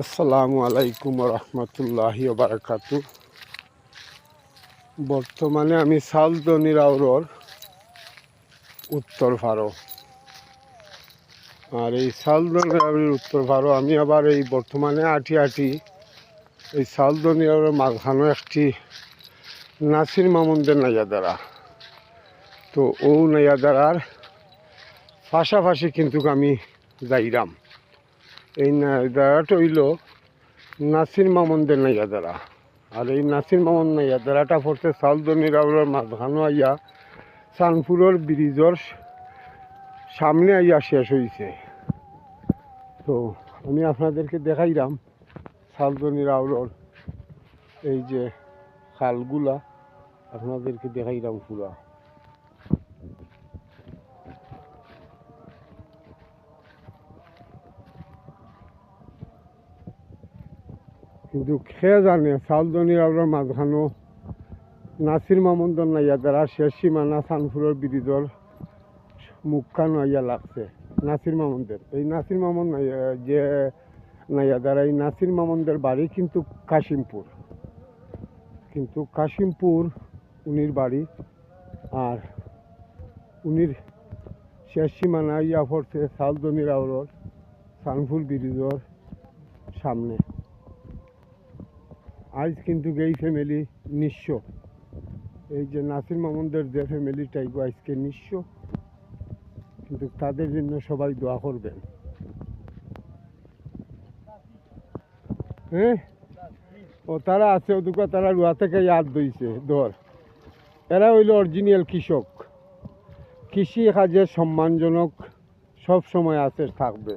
আসসালামু আলাইকুম রহমতুল্লাহি বারাকাতু। বর্তমানে আমি সালদনি রাউরর উত্তর ভারো, আর এই সালদনি রাউরের উত্তর ভারো আমি আবার এই বর্তমানে আটি এই সালদনি রাউরের মাঝখানো একটি নাসির মামুনদের নাইয়াদারা। তো ও নাইয়াদারার পাশাপাশি কিন্তু আমি যাইরাম। এই নাইয়াদারাটা হইল নাসির মামুনদের নাইয়াদারা, আর এই নাসির মামুন নাইয়াদারাটা পড়ছে সালদনি রাউরের মাঝখানো আইয়া সানপুরের ব্রিজের সামনে আইয়া শেষ হয়েছে। তো আমি আপনাদেরকে দেখাইলাম সালদনি রাউরের এই যে খালগুলা আপনাদেরকে দেখাইলাম পুরা। কিন্তু খেয়ে জানে সালদনি রাউরের মাঝখানো নাসির মামুনদের নাইয়াদারা শেষ সীমানা সানপুরের ব্রিজের মুখখানো আইয়া লাগছে নাসির মামুনদের। এই নাসির মামুন যে নাইয়াদারা, এই নাসির মামুনদের বাড়ি কিন্তু কাশিমপুর উনির বাড়ি, আর উনির শেষ সীমানা ইয়া পড়ছে সালদনি রাউরের সানপুর ব্রিজের সামনে। আজ কিন্তু এই ফ্যামিলি নিঃস্ব, এই যে নাসির মামুনদের যে ফ্যামিলিটাই আজকে নিঃস্ব, কিন্তু তাদের জন্য সবাই দোয়া করবেন। হ্যাঁ, ও তারা আছে ওদিকে, তারা রুয়া থেকে ইয়াদ দইছে ধর। এরা হইল অরিজিনাল কৃষক, কৃষি কাজে সম্মানজনক সব সময় আছে থাকবে।